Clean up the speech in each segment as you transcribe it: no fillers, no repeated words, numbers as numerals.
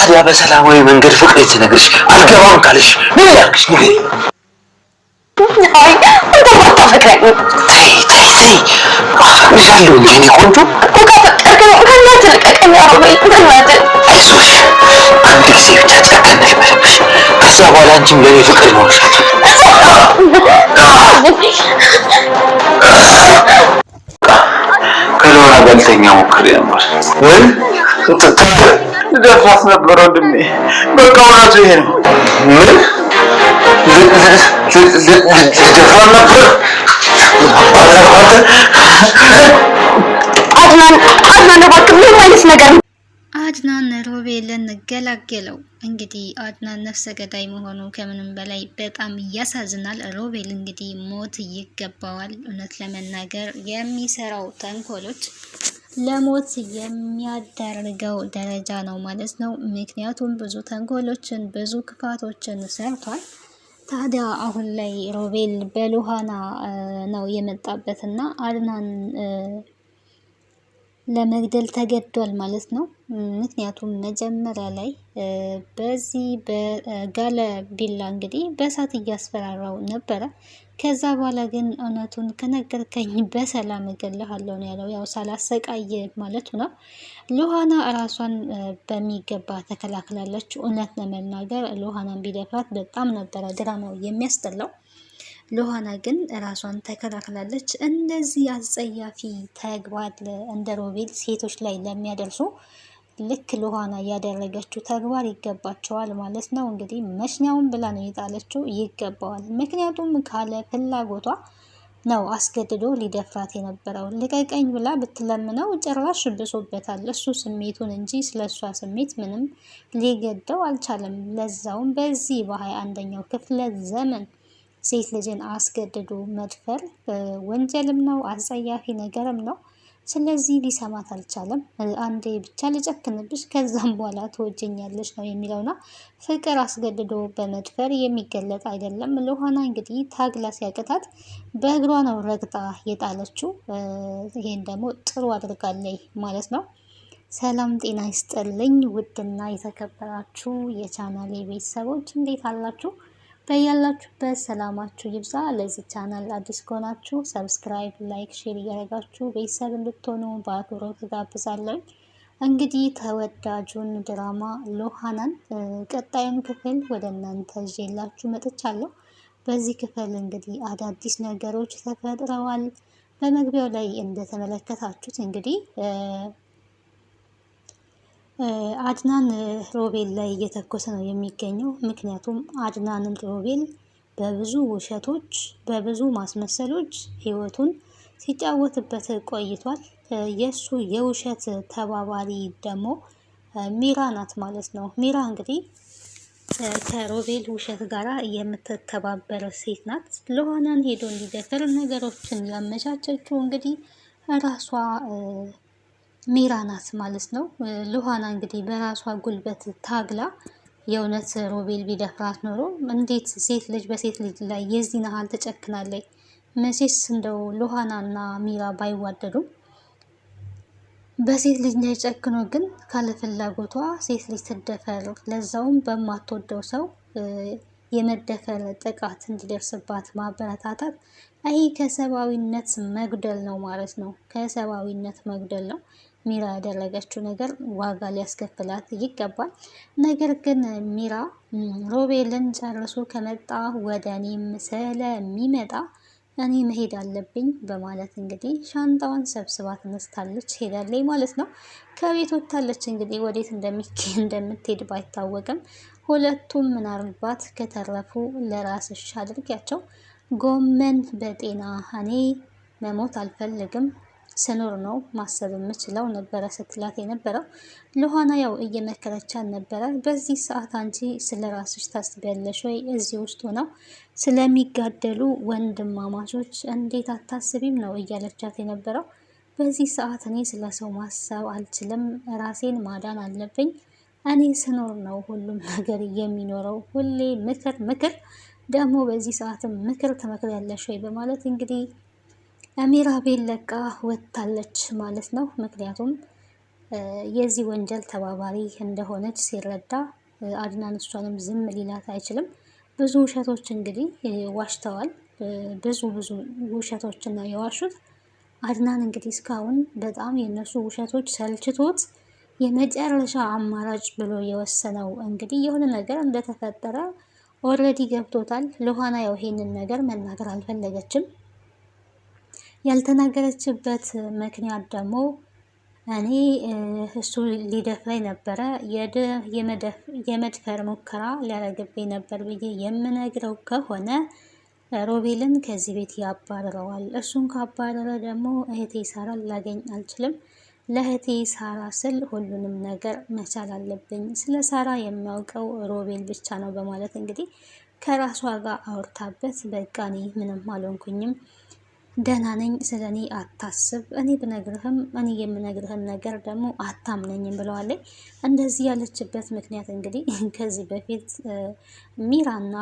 ታዲያ በሰላማዊ መንገድ ፍቅሬ ትነግርሽ አልገባም ካለሽ ምን ያርግሽ ንገሪ። አይ አንተ ማታፈቅረኝ። ተይ ተይ ተይ አፈቅርሻለሁ እንጂ እኔ ቆንጆ እኮ ካፈቀርከኝ ከእናትህ ልቀቀኝ ሮቤል በእናትህ። አይዞሽ አንድ ጊዜ ብቻ ጨከን አይበልብሽ። ከዛ በኋላ አንቺም ለእኔ ፍቅር ይኖርሻል። ከለሆነ ገልተኛ ሞክሬ ነበር ወይ ልደፍራት ነበር ወንድሜ። በቃ እውነቱ ይሄ ነው። ምን ልደፍራት ነበር? አድናን እባክህ ምንም አይነት ነገር አድናን ሮቤልን ገላገለው። እንግዲህ አድናን ነፍሰ ገዳይ መሆኑ ከምንም በላይ በጣም ያሳዝናል። ሮቤል እንግዲህ ሞት ይገባዋል። እውነት ለመናገር የሚሰራው ተንኮሎች ለሞት የሚያዳርገው ደረጃ ነው ማለት ነው። ምክንያቱም ብዙ ተንኮሎችን ብዙ ክፋቶችን ሰርቷል። ታዲያ አሁን ላይ ሮቤል በሉሃና ነው የመጣበትና አድናን ለመግደል ተገዷል ማለት ነው። ምክንያቱም መጀመሪያ ላይ በዚህ በጋለ ቢላ እንግዲህ በእሳት እያስፈራራው ነበረ። ከዛ በኋላ ግን እውነቱን ከነገርከኝ በሰላም እገልሃለሁ ነው ያለው። ያው ሳላሰቃየ ማለቱ ነው። ሉሃና ራሷን በሚገባ ተከላክላለች። እውነት ለመናገር ሉሃናን ቢደፍራት በጣም ነበረ ድራማው የሚያስጠላው። ሉሃና ግን ራሷን ተከላክላለች። እንደዚህ አስጸያፊ ተግባር እንደ ሮቤል ሴቶች ላይ ለሚያደርሱ ልክ ሉሃና ያደረገችው ተግባር ይገባቸዋል ማለት ነው። እንግዲህ መሽኛውን ብላ ነው የጣለችው፣ ይገባዋል። ምክንያቱም ካለ ፍላጎቷ ነው አስገድዶ ሊደፍራት የነበረው። ልቀቀኝ ብላ ብትለምነው ጭራሽ ብሶበታል። እሱ ስሜቱን እንጂ ስለ እሷ ስሜት ምንም ሊገደው አልቻለም። ለዛውም በዚህ በ21ኛው ክፍለ ዘመን ሴት ልጅን አስገድዶ መድፈር ወንጀልም ነው፣ አጸያፊ ነገርም ነው። ስለዚህ ሊሰማት አልቻለም። አንዴ ብቻ ልጨክንብሽ ከዛም በኋላ ትወጀኛለሽ ነው የሚለውና ፍቅር አስገድዶ በመድፈር የሚገለጥ አይደለም። ሉሃና እንግዲህ ታግላ ሲያቅታት በእግሯ ነው ረግጣ የጣለችው። ይሄን ደግሞ ጥሩ አድርጋለች ማለት ነው። ሰላም ጤና ይስጥልኝ ውድና የተከበራችሁ የቻናሌ ቤተሰቦች እንዴት አላችሁ? በያላችሁበት ሰላማችሁ ይብዛ። ለዚህ ቻናል አዲስ ከሆናችሁ ሰብስክራይብ፣ ላይክ፣ ሼር እያደረጋችሁ ቤተሰብ እንድትሆኑ በአክብሮት ጋብዛለሁ። እንግዲህ ተወዳጁን ድራማ ሉሃናን ቀጣዩን ክፍል ወደ እናንተ ይዤላችሁ መጥቻለሁ። በዚህ ክፍል እንግዲህ አዳዲስ ነገሮች ተፈጥረዋል። በመግቢያው ላይ እንደተመለከታችሁት እንግዲህ አድናን ሮቤል ላይ እየተኮሰ ነው የሚገኘው። ምክንያቱም አድናንን ሮቤል በብዙ ውሸቶች በብዙ ማስመሰሎች ህይወቱን ሲጫወትበት ቆይቷል። የሱ የውሸት ተባባሪ ደግሞ ሚራ ናት ማለት ነው። ሚራ እንግዲህ ከሮቤል ውሸት ጋራ የምትተባበር ሴት ናት። ሉሃናን ሄዶ እንዲደፍር ነገሮችን ያመቻቸችው እንግዲህ ራሷ ሚራ ናት ማለት ነው። ሉሃና እንግዲህ በራሷ ጉልበት ታግላ የእውነት ሮቤል ቢደፍራት ኖሮ እንዴት ሴት ልጅ በሴት ልጅ ላይ የዚህን ያህል ትጨክናለች? መቼስ እንደው ሉሃና እና ሚራ ባይዋደዱም በሴት ልጅ ላይ ጨክኖ ግን ካለ ፍላጎቷ ሴት ልጅ ትደፈር፣ ለዛውም በማትወደው ሰው የመደፈር ጥቃት እንዲደርስባት ማበረታታት፣ ይሄ ከሰብአዊነት መጉደል ነው ማለት ነው። ከሰብአዊነት መጉደል ነው። ሚራ ያደረገችው ነገር ዋጋ ሊያስከፍላት ይገባል። ነገር ግን ሚራ ሮቤልን ጨርሶ ከመጣ ወደ እኔም ስለሚመጣ እኔ መሄድ አለብኝ በማለት እንግዲህ ሻንጣዋን ሰብስባ ተነስታለች፣ ሄዳለች ማለት ነው። ከቤት ወጥታለች። እንግዲህ ወዴት እንደምትሄድ ባይታወቅም ሁለቱም ምናልባት ከተረፉ ለራስሽ አድርጊያቸው፣ ጎመን በጤና እኔ መሞት አልፈልግም ስኖር ነው ማሰብ የምችለው ነበረ ስትላት የነበረው። ሉሃና ያው እየመከረቻት ነበረ። በዚህ ሰዓት አንቺ ስለ ራስሽ ታስቢያለሽ ወይ? እዚህ ውስጥ ሆነው ስለሚጋደሉ ወንድማማቾች እንዴት አታስቢም ነው እያለቻት የነበረው። በዚህ ሰዓት እኔ ስለ ሰው ማሰብ አልችልም፣ ራሴን ማዳን አለብኝ። እኔ ስኖር ነው ሁሉም ነገር የሚኖረው። ሁሌ ምክር ምክር፣ ደግሞ በዚህ ሰዓትም ምክር ትመክሪያለሽ ወይ በማለት እንግዲህ ሚራ ቤት ለቃ ወጥታለች ማለት ነው። ምክንያቱም የዚህ ወንጀል ተባባሪ እንደሆነች ሲረዳ አድናን እሷንም ዝም ሊላት አይችልም። ብዙ ውሸቶች እንግዲህ ዋሽተዋል። ብዙ ውሸቶችን ነው የዋሹት። አድናን እንግዲህ እስካሁን በጣም የነሱ ውሸቶች ሰልችቶት የመጨረሻ አማራጭ ብሎ የወሰነው እንግዲህ የሆነ ነገር እንደተፈጠረ ኦልሬዲ ገብቶታል። ሉሃና ያው ይሄንን ነገር መናገር አልፈለገችም። ያልተናገረችበት ምክንያት ደግሞ እኔ እሱ ሊደፍረኝ ነበረ፣ የመድፈር ሙከራ ሊያደርግብኝ ነበር ብዬ የምነግረው ከሆነ ሮቤልን ከዚህ ቤት ያባርረዋል። እሱን ካባረረ ደግሞ እህቴ ሳራን ላገኝ አልችልም። ለእህቴ ሳራ ስል ሁሉንም ነገር መቻል አለብኝ። ስለ ሳራ የሚያውቀው ሮቤል ብቻ ነው በማለት እንግዲህ ከራሷ ጋር አውርታበት በቃ እኔ ምንም አልሆንኩኝም፣ ደህና ነኝ፣ ስለ እኔ አታስብ፣ እኔ ብነግርህም እኔ የምነግርህን ነገር ደግሞ አታምነኝም ብለዋለች። እንደዚህ ያለችበት ምክንያት እንግዲህ ከዚህ በፊት ሚራና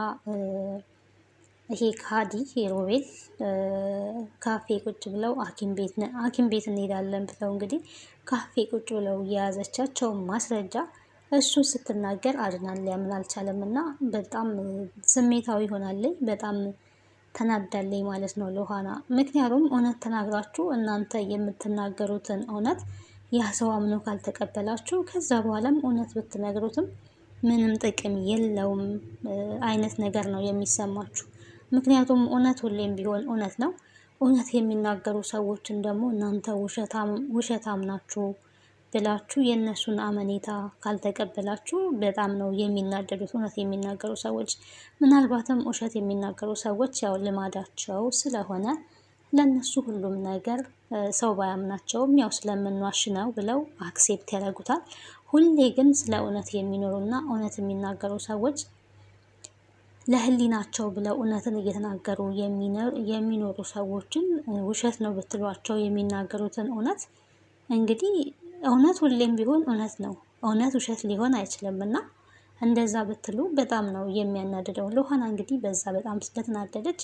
ይሄ ካዲ ሮቤል ካፌ ቁጭ ብለው ሐኪም ቤት እንሄዳለን ብለው እንግዲህ ካፌ ቁጭ ብለው የያዘቻቸው ማስረጃ እሱ ስትናገር አድናን ሊያምን አልቻለም እና በጣም ስሜታዊ ሆናለች። በጣም ተናዳለች ማለት ነው ሉሃና። ምክንያቱም እውነት ተናግራችሁ እናንተ የምትናገሩትን እውነት ያ ሰው አምኖ ካልተቀበላችሁ ከዛ በኋላም እውነት ብትነግሩትም ምንም ጥቅም የለውም አይነት ነገር ነው የሚሰማችሁ። ምክንያቱም እውነት ሁሌም ቢሆን እውነት ነው። እውነት የሚናገሩ ሰዎችን ደግሞ እናንተ ውሸታም ናችሁ ብላችሁ የእነሱን አመኔታ ካልተቀበላችሁ በጣም ነው የሚናደዱት። እውነት የሚናገሩ ሰዎች ምናልባትም ውሸት የሚናገሩ ሰዎች ያው ልማዳቸው ስለሆነ ለነሱ ሁሉም ነገር ሰው ባያምናቸውም ያው ስለምንዋሽ ነው ብለው አክሴፕት ያደርጉታል። ሁሌ ግን ስለ እውነት የሚኖሩና እውነት የሚናገሩ ሰዎች ለህሊናቸው ብለው እውነትን እየተናገሩ የሚኖሩ ሰዎችን ውሸት ነው ብትሏቸው የሚናገሩትን እውነት እንግዲህ እውነት ሁሌም ቢሆን እውነት ነው። እውነት ውሸት ሊሆን አይችልም እና እንደዛ ብትሉ በጣም ነው የሚያናድደው። ሉሃና እንግዲህ በዛ በጣም ስለተናደደች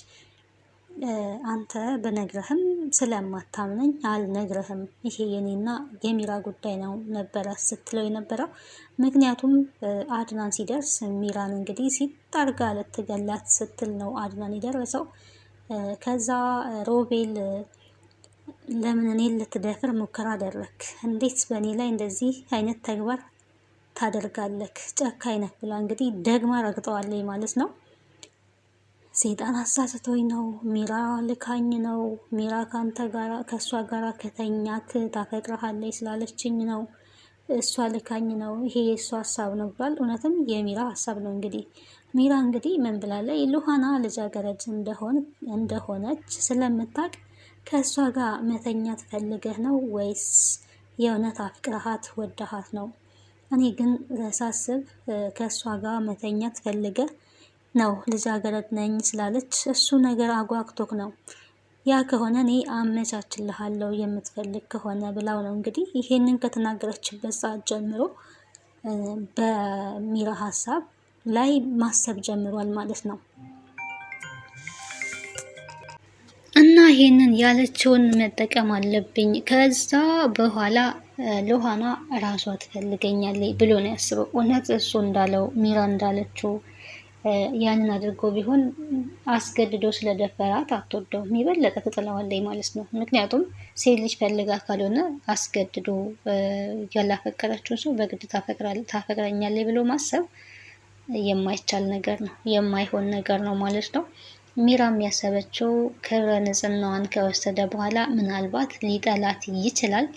አንተ በነግረህም ስለማታምነኝ አልነግረህም፣ ይሄ የኔና የሚራ ጉዳይ ነው ነበረ ስትለው የነበረው። ምክንያቱም አድናን ሲደርስ ሚራን እንግዲህ ሲጣርጋ ልትገላት ስትል ነው አድናን የደረሰው። ከዛ ሮቤል ለምን እኔን ልትደፍር ሙከራ አደረክ? እንዴት በእኔ ላይ እንደዚህ አይነት ተግባር ታደርጋለክ? ጨካኝ ነህ ብላ እንግዲህ ደግማ ረግጠዋለች ማለት ነው። ሴጣን አሳስቶኝ ነው፣ ሚራ ልካኝ ነው፣ ሚራ ከእሷ ጋራ ከተኛክ ታፈቅረሃለች ስላለችኝ ነው፣ እሷ ልካኝ ነው፣ ይሄ የእሷ ሀሳብ ነው ብሏል። እውነትም የሚራ ሀሳብ ነው። እንግዲህ ሚራ እንግዲህ ምን ብላለች? ሉሃና ልጃገረድ እንደሆነች ስለምታውቅ ከእሷ ጋር መተኛት ፈልገህ ነው ወይስ የእውነት አፍቅረሃት ወደሃት ነው? እኔ ግን ሳስብ ከእሷ ጋር መተኛት ፈልገህ ነው፣ ልጃገረድ ነኝ ስላለች እሱ ነገር አጓግቶክ ነው። ያ ከሆነ እኔ አመቻችልሃለሁ የምትፈልግ ከሆነ ብላው ነው እንግዲህ ይሄንን ከተናገረችበት ሰዓት ጀምሮ በሚራ ሀሳብ ላይ ማሰብ ጀምሯል ማለት ነው። እና ይሄንን ያለችውን መጠቀም አለብኝ፣ ከዛ በኋላ ሉሃና ራሷ ትፈልገኛለች ብሎ ነው ያስበው። እውነት እሱ እንዳለው ሚራ እንዳለችው ያንን አድርጎ ቢሆን አስገድዶ ስለደፈራት አትወደውም፣ የበለጠ ትጥለዋለች ማለት ነው። ምክንያቱም ሴት ልጅ ፈልጋ ካልሆነ አስገድዶ ያላፈቀረችው ሰው በግድ ታፈቅረኛለች ብሎ ማሰብ የማይቻል ነገር ነው፣ የማይሆን ነገር ነው ማለት ነው። ሚራም ያሰበችው ክብረ ንጽህናዋን ከወሰደ በኋላ ምናልባት ሊጠላት ይችላል፣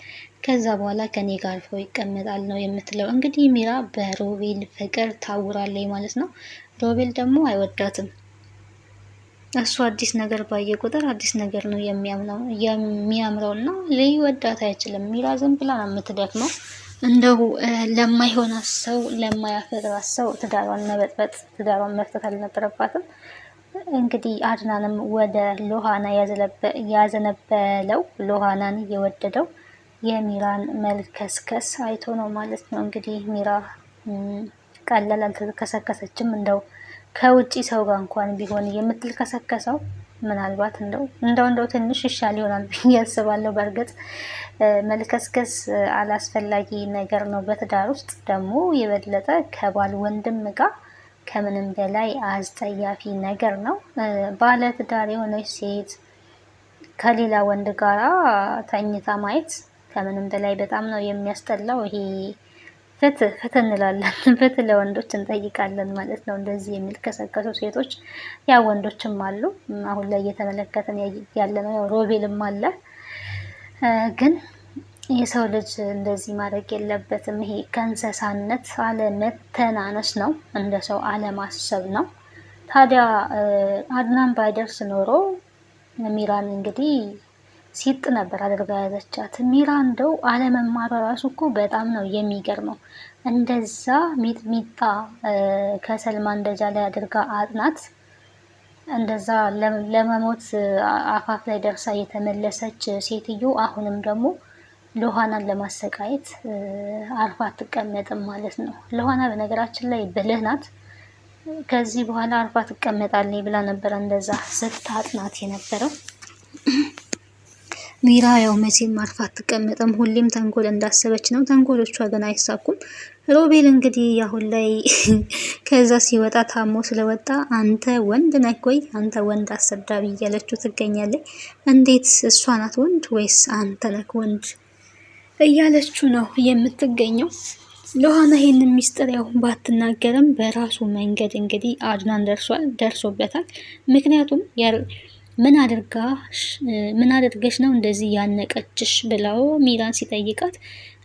ከዛ በኋላ ከኔ ጋር አርፎ ይቀመጣል ነው የምትለው። እንግዲህ ሚራ በሮቤል ፍቅር ታውራለች ማለት ነው። ሮቤል ደግሞ አይወዳትም። እሱ አዲስ ነገር ባየ ቁጥር አዲስ ነገር ነው የሚያምረው እና ሊወዳት አይችልም። ሚራ ዝም ብላ ነው የምትደክመው። እንደው ለማይሆናት ሰው ለማያፈቅራት ሰው ትዳሯን መበጥበጥ፣ ትዳሯን መፍታት አልነበረባትም። እንግዲህ አድናንም ወደ ሉሃና ያዘነበለው ሉሃናን የወደደው የሚራን መልከስከስ አይቶ ነው ማለት ነው። እንግዲህ ሚራ ቀላል አልተከሰከሰችም። እንደው ከውጪ ሰው ጋር እንኳን ቢሆን የምትልከሰከሰው ምናልባት እንደው ትንሽ ይሻል ይሆናል ብዬ አስባለሁ። በእርግጥ መልከስከስ አላስፈላጊ ነገር ነው። በትዳር ውስጥ ደግሞ የበለጠ ከባል ወንድም ጋር ከምንም በላይ አስጠያፊ ነገር ነው። ባለ ትዳር የሆነች ሴት ከሌላ ወንድ ጋራ ተኝታ ማየት ከምንም በላይ በጣም ነው የሚያስጠላው። ይሄ ፍትህ እንላለን። ፍትህ ለወንዶች እንጠይቃለን ማለት ነው። እንደዚህ የሚልከሰከሱ ሴቶች ያ ወንዶችም አሉ። አሁን ላይ እየተመለከተን ያለነው ሮቤልም አለ። ግን የሰው ልጅ እንደዚህ ማድረግ የለበትም። ይሄ ከእንስሳነት አለመተናነስ ነው፣ እንደ ሰው አለማሰብ ነው። ታዲያ አድናን ባይደርስ ኖሮ ሚራን እንግዲህ ሲጥ ነበር አድርጋ ያዘቻት። ሚራ እንደው አለመማሯ ራሱ እኮ በጣም ነው የሚገርመው። እንደዛ ሚጥሚጣ ከሰልማን ደጃ ላይ አድርጋ አጥናት እንደዛ ለመሞት አፋፍ ላይ ደርሳ የተመለሰች ሴትዮ አሁንም ደግሞ ሎሃናን ለማሰቃየት አርፋ አትቀመጥም ማለት ነው። ሎሃና በነገራችን ላይ ብልህ ናት። ከዚህ በኋላ አርፋ ትቀመጣለች ብላ ነበረ እንደዛ ስታጥናት የነበረው። ሚራ ያው መቼም አርፋ አትቀመጥም። ሁሌም ተንኮል እንዳሰበች ነው። ተንኮሎቿ ግን አይሳኩም። ሮቤል እንግዲህ አሁን ላይ ከዛ ሲወጣ ታሞ ስለወጣ አንተ ወንድ ነህ ወይ አንተ ወንድ አሰዳቢ እያለችው ትገኛለች። እንዴት እሷ ናት ወንድ ወይስ አንተ ነህ ወንድ እያለችው ነው የምትገኘው። ሎሃና ይሄንን ሚስጥር ያው ባትናገርም በራሱ መንገድ እንግዲህ አድናን ደርሶበታል። ምክንያቱም ምን አድርገሽ ነው እንደዚህ ያነቀችሽ ብለው ሚራን ሲጠይቃት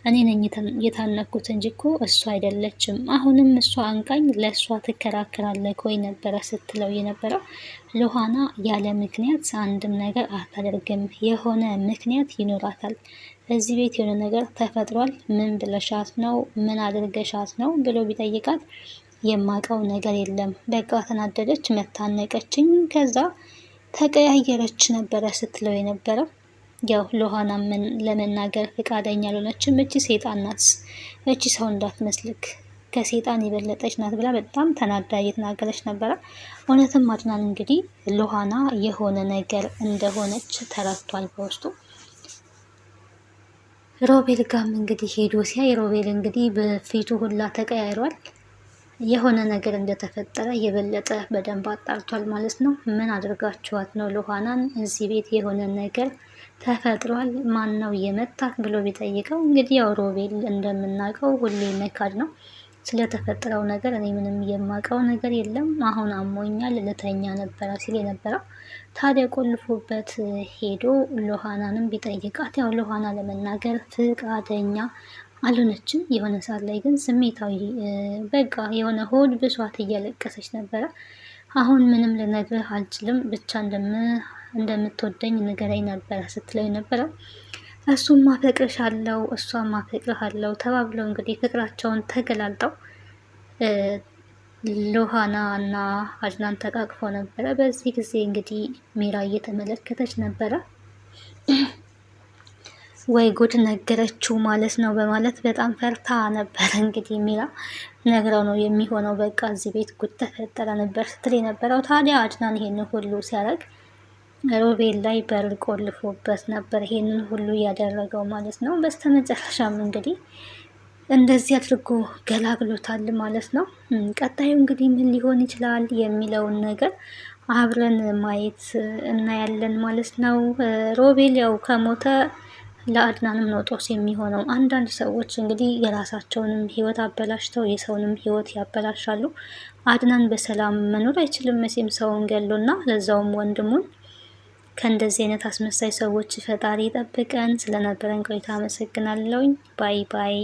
እኔ ነኝ የታነኩት እንጂ እኮ እሷ አይደለችም። አሁንም እሷ አንቃኝ ለእሷ ትከራከራለህ ወይ ነበረ ስትለው የነበረው። ሎሃና ያለ ምክንያት አንድም ነገር አታደርግም። የሆነ ምክንያት ይኖራታል። እዚህ ቤት የሆነ ነገር ተፈጥሯል። ምን ብለሻት ነው? ምን አድርገሻት ነው ብሎ ቢጠይቃት የማውቀው ነገር የለም። በቃ ተናደደች፣ መታነቀችኝ፣ ከዛ ተቀያየረች ነበረ ስትለው የነበረው። ያው ሎሃና ምን ለመናገር ፍቃደኛ አልሆነችም። እቺ ሴጣን ናት፣ እቺ ሰው እንዳትመስልክ ከሴጣን የበለጠች ናት ብላ በጣም ተናዳ እየተናገረች ነበረ። እውነትም አድናን እንግዲህ ሎሃና የሆነ ነገር እንደሆነች ተረድቷል በውስጡ። ሮቤል ጋም እንግዲህ ሄዶ ሲያይ ሮቤል እንግዲህ በፊቱ ሁላ ተቀያይሯል። የሆነ ነገር እንደተፈጠረ የበለጠ በደንብ አጣርቷል ማለት ነው። ምን አድርጋችኋት ነው ሎሃናን? እዚህ ቤት የሆነ ነገር ተፈጥሯል፣ ማን ነው የመታት ብሎ ቢጠይቀው እንግዲህ ያው ሮቤል እንደምናውቀው ሁሌ መካድ ነው። ስለተፈጠረው ነገር እኔ ምንም የማውቀው ነገር የለም፣ አሁን አሞኛል ልተኛ ነበረ ሲል የነበረው። ታዲያ ቆልፎበት ሄዶ ሎሃናንም ቢጠይቃት ያው ሎሃና ለመናገር ፍቃደኛ አልሆነችም። የሆነ ሰዓት ላይ ግን ስሜታዊ በቃ የሆነ ሆድ ብሷት እያለቀሰች ነበረ። አሁን ምንም ልነግርህ አልችልም፣ ብቻ እንደምትወደኝ ንገረኝ ነበረ ስትለው ነበረው። እሱም ማፈቅርሻለሁ እሷም ማፈቅርሃለሁ ተባብለው እንግዲህ ፍቅራቸውን ተገላልጠው ሎሃና እና አድናን ተቃቅፎ ነበረ። በዚህ ጊዜ እንግዲህ ሚራ እየተመለከተች ነበረ። ወይ ጉድ ነገረችው ማለት ነው በማለት በጣም ፈርታ ነበር። እንግዲህ ሚራ ነግረው ነው የሚሆነው፣ በቃ እዚህ ቤት ጉድ ተፈጠረ ነበር ስትል የነበረው። ታዲያ አድናን ይሄንን ሁሉ ሲያደርግ ሮቤል ላይ በር ቆልፎበት ነበር ይሄንን ሁሉ ያደረገው ማለት ነው። በስተመጨረሻም እንግዲህ እንደዚህ አድርጎ ገላግሎታል ማለት ነው። ቀጣዩ እንግዲህ ምን ሊሆን ይችላል የሚለውን ነገር አብረን ማየት እናያለን ማለት ነው። ሮቤል ያው ከሞተ ለአድናንም ነው ጦስ የሚሆነው። አንዳንድ ሰዎች እንግዲህ የራሳቸውንም ሕይወት አበላሽተው የሰውንም ሕይወት ያበላሻሉ። አድናን በሰላም መኖር አይችልም መቼም ሰውን ገሎና ለዛውም ወንድሙን። ከእንደዚህ አይነት አስመሳይ ሰዎች ፈጣሪ ጠብቀን። ስለነበረን ቆይታ አመሰግናለሁኝ። ባይ ባይ።